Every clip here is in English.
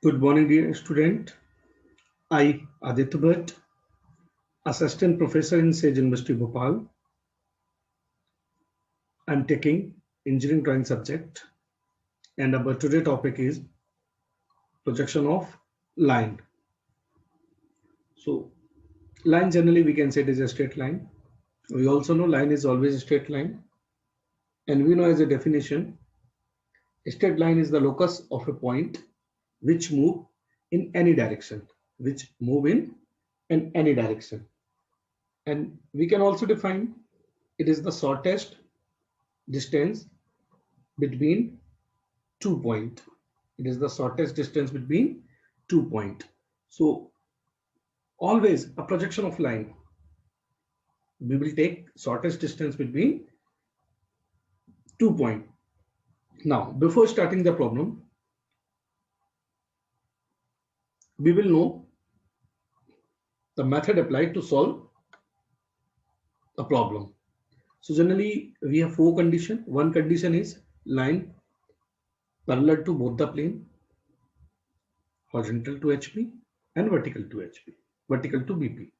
Good morning, dear student. I, Aditya Bhatt, Assistant Professor in Sage University, Bhopal. I'm taking engineering drawing subject, and our today topic is projection of line. So, line generally we can say it is a straight line. We also know line is always a straight line, and we know as a definition, a straight line is the locus of a point which move in any direction, in any direction. And we can also define it is the shortest distance between 2 points. It is the shortest distance between 2 points. So always a projection of line, we will take shortest distance between 2 points. Now, before starting the problem, we will know the method applied to solve a problem. So generally, we have four conditions. One condition is line parallel to both the plane, horizontal to HP and vertical to HP, vertical to BP.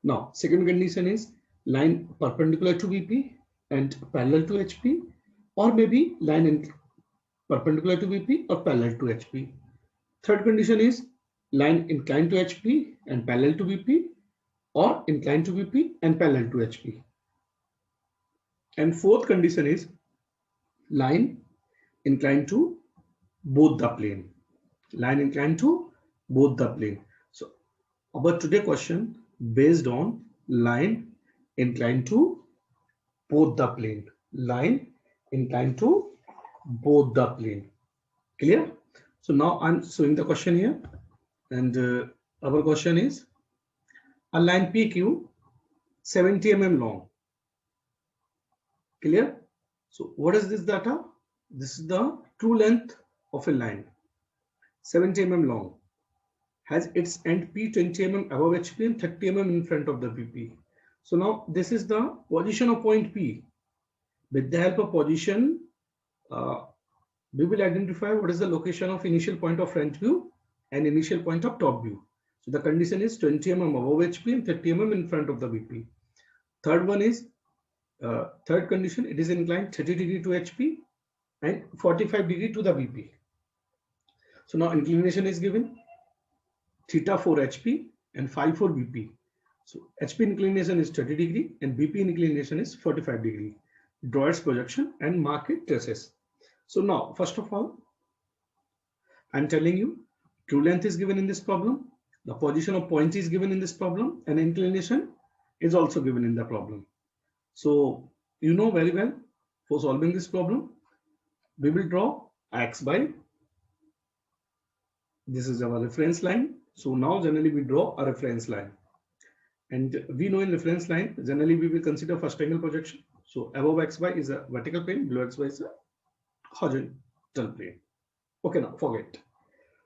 Now, second condition is line perpendicular to BP and parallel to HP, or maybe line perpendicular to BP or parallel to HP. Third condition is line inclined to HP and parallel to BP, or inclined to BP and parallel to HP. And fourth condition is line inclined to both the plane. Line inclined to both the plane. So our today question based on line inclined to both the plane. Line inclined to both the plane. Clear? So now I'm showing the question here, and our question is a line PQ 70 mm long. Clear? So what is this data? This is the true length of a line 70 mm long, has its end P 20 mm above HP and 30 mm in front of the BP. So now this is the position of point P. With the help of position, we will identify what is the location of initial point of front view and initial point of top view. So the condition is 20 mm above HP and 30 mm in front of the BP. Third one is, third condition, it is inclined 30 degree to HP and 45 degree to the BP. So now inclination is given theta for HP and phi for BP. So HP inclination is 30 degree and BP inclination is 45 degree. Draw its projection and mark its traces. So now, first of all, I'm telling you, true length is given in this problem, the position of point is given in this problem, and inclination is also given in the problem. So you know very well, for solving this problem, we will draw X by, this is our reference line. So now generally we draw a reference line. And we know in reference line, generally we will consider first angle projection. So above XY is a vertical plane, below XY is a horizontal plane. Okay, now forget.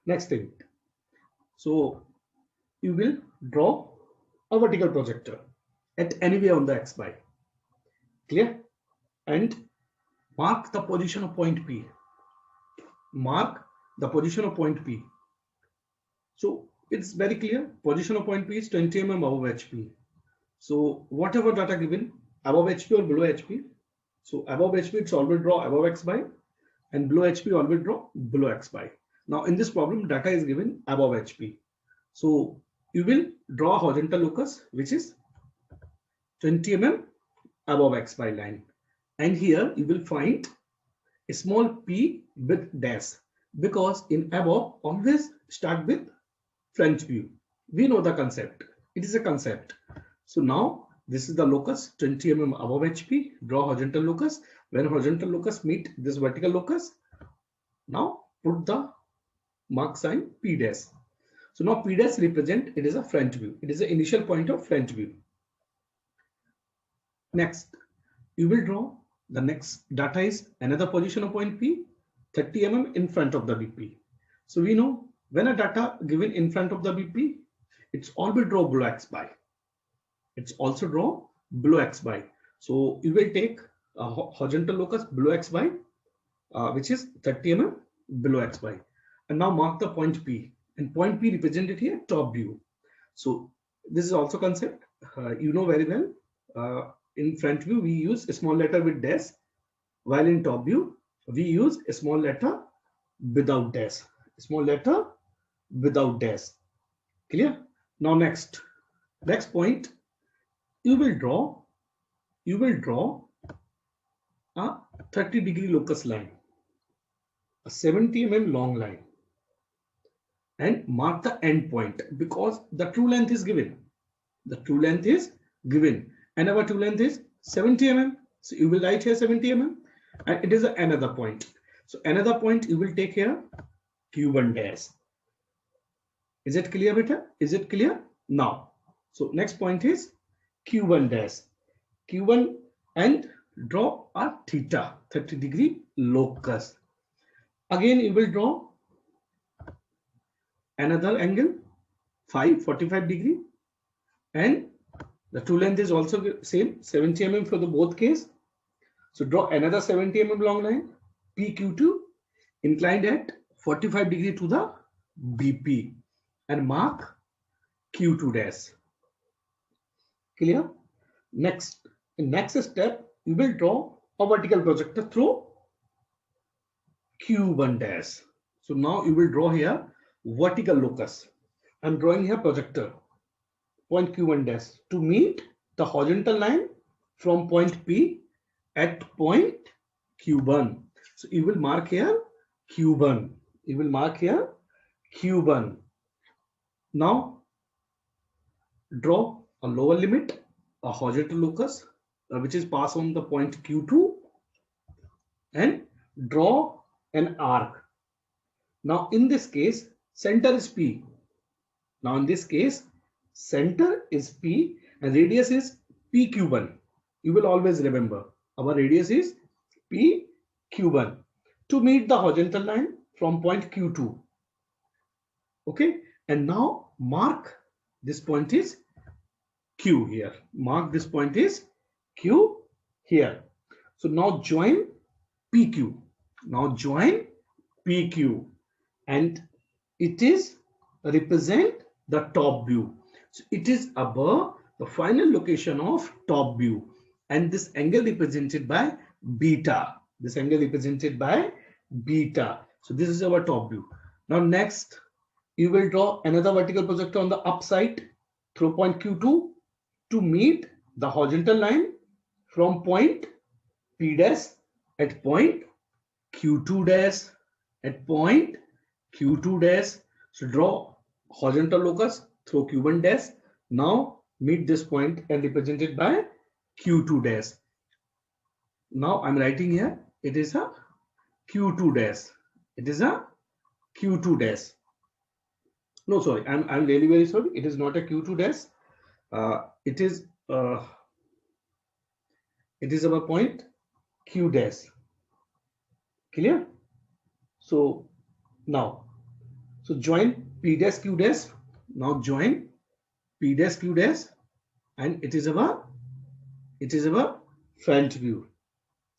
Next thing. So you will draw a vertical projector at anywhere on the XY. Clear? And mark the position of point P. Mark the position of point P. So it's very clear. Position of point P is 20 mm above HP. So whatever data given above HP or below HP. So above HP it's always draw above XY, and below HP always draw below XY. Now in this problem data is given above HP. So you will draw a horizontal locus which is 20 mm above XY line. And here you will find a small p with dash, because in above always start with front view. We know the concept. It is a concept. So now this is the locus 20 mm above HP. Draw horizontal locus. When horizontal locus meet this vertical locus, now put the mark sign P dash. So now P dash represent it is a front view. It is the initial point of front view. Next, you will draw the next data is another position of point P, 30 mm in front of the BP. So we know when a data given in front of the BP, it's always draw below XY. It's also draw below XY. So you will take a horizontal locus below XY, which is 30 mm below XY. And now mark the point P, and point P represented here top view. So this is also concept you know very well. In front view we use a small letter with dash, while in top view we use a small letter without dash. Small letter without dash. Clear? Now next point, you will draw a 30-degree locus line, a 70 mm long line, and mark the end point, because the true length is given. The true length is given, and our true length is 70 mm. So you will write here 70 mm, and it is another point. So another point you will take here Q1 dash. Is it clear, beta? Is it clear? Now, so next point is Q1 dash. Q1, and draw a theta 30-degree locus. Again, you will draw another angle 45 degree, and the true length is also same 70 mm for the both case. So draw another 70 mm long line PQ2 inclined at 45 degree to the BP, and mark Q2 dash. Clear? Next, in next step, you will draw a vertical projector through Q1 dash. So now you will draw here vertical locus. I'm drawing here projector point Q1 dash to meet the horizontal line from point P at point Q1. So you will mark here Q1. You will mark here Q1. Now draw a lower limit, a horizontal locus, which is passed on the point Q2, and draw an arc. Now in this case, center is P. Now in this case, center is P and radius is PQ1. You will always remember our radius is PQ1 to meet the horizontal line from point Q2. Okay, and now mark this point is Q here. Mark this point is Q here. So now join PQ. Now join PQ, and it is represent the top view. So it is above the final location of top view, and this angle represented by beta. This angle represented by beta. So this is our top view. Now next, you will draw another vertical projector on the upside through point Q2 to meet the horizontal line from point P dash at point Q2 dash at point Q2 dash. So draw horizontal locus through Q1 dash. Now meet this point and represented by Q2 dash. Now I'm writing here, it is a Q2 dash. It is a Q2 dash. No, sorry, I'm really very sorry. It is not a Q2 dash. It is our point Q dash. Clear? So now, so join P dash Q dash. Now join P dash Q dash, and it is our front view.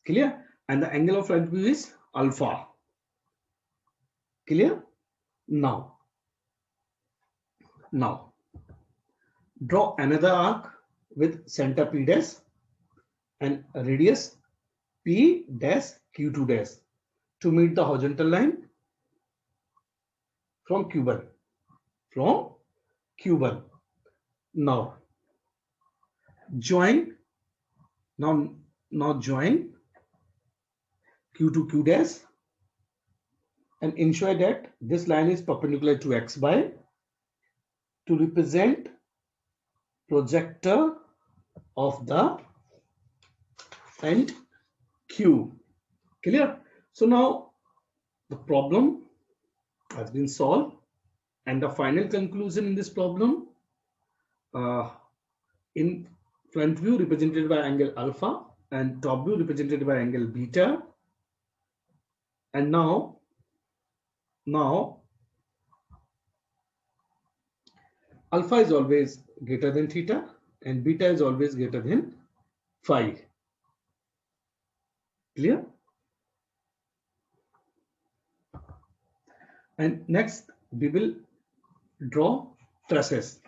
Clear? And the angle of front view is alpha. Clear? Now draw another arc with center P dash and radius P dash Q2 dash to meet the horizontal line from Q1. Now join join Q2 Q dash and ensure that this line is perpendicular to XY to represent projector of the end Q. Clear? So now the problem has been solved, and the final conclusion in this problem, in front view represented by angle alpha and top view represented by angle beta, and now alpha is always greater than theta and beta is always greater than phi. Clear? And next we will draw traces,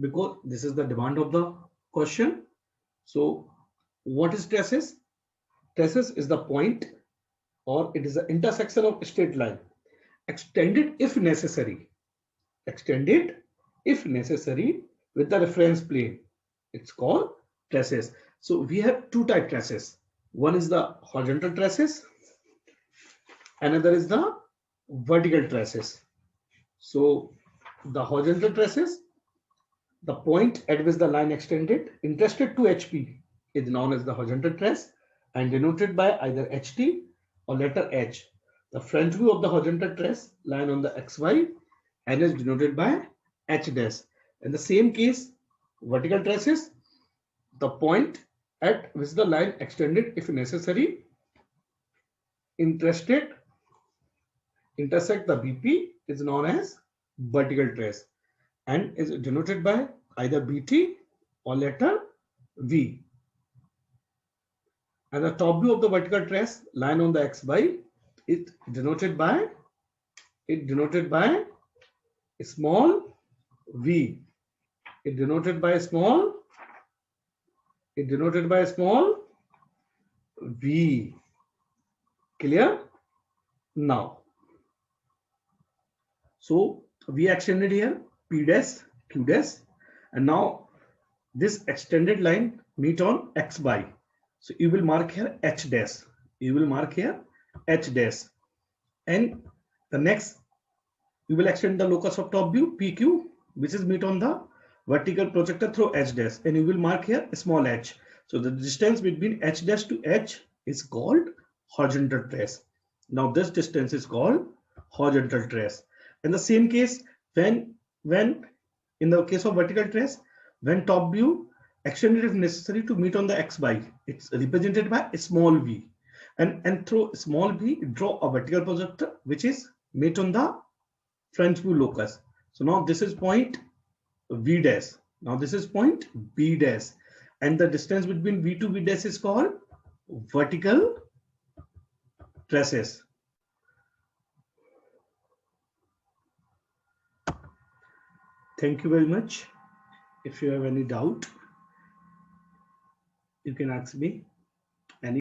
because this is the demand of the question. So what is traces? Traces is the point, or it is the intersection of straight line extended if necessary, extended if necessary with the reference plane. It's called traces. So we have two type traces. One is the horizontal traces, another is the vertical traces. So the horizontal traces, the point at which the line extended interested to HP is known as the horizontal trace and denoted by either HT or letter H. The front view of the horizontal trace line on the XY and is denoted by H dash. In the same case, vertical traces, the point at which the line extended if necessary interested intersect the BP is known as vertical trace and is denoted by either BT or letter V. And the top view of the vertical trace line on the XY is denoted by a small v. It denoted by a small v. Clear? Now, so we extended here P dash, Q dash, and now this extended line meet on XY. So you will mark here H dash. You will mark here H dash. And the next, you will extend the locus of top view PQ, which is meet on the vertical projector through H dash. And you will mark here a small h. So the distance between H dash to H is called horizontal trace. Now this distance is called horizontal trace. In the same case, when in the case of vertical trace, when top view extended if necessary to meet on the XY, it's represented by a small v. And through small v, draw a vertical projector which is meet on the front view locus. So now this is point V dash. Now this is point B dash. And the distance between V to V dash is called vertical traces. Thank you very much. If you have any doubt, you can ask me.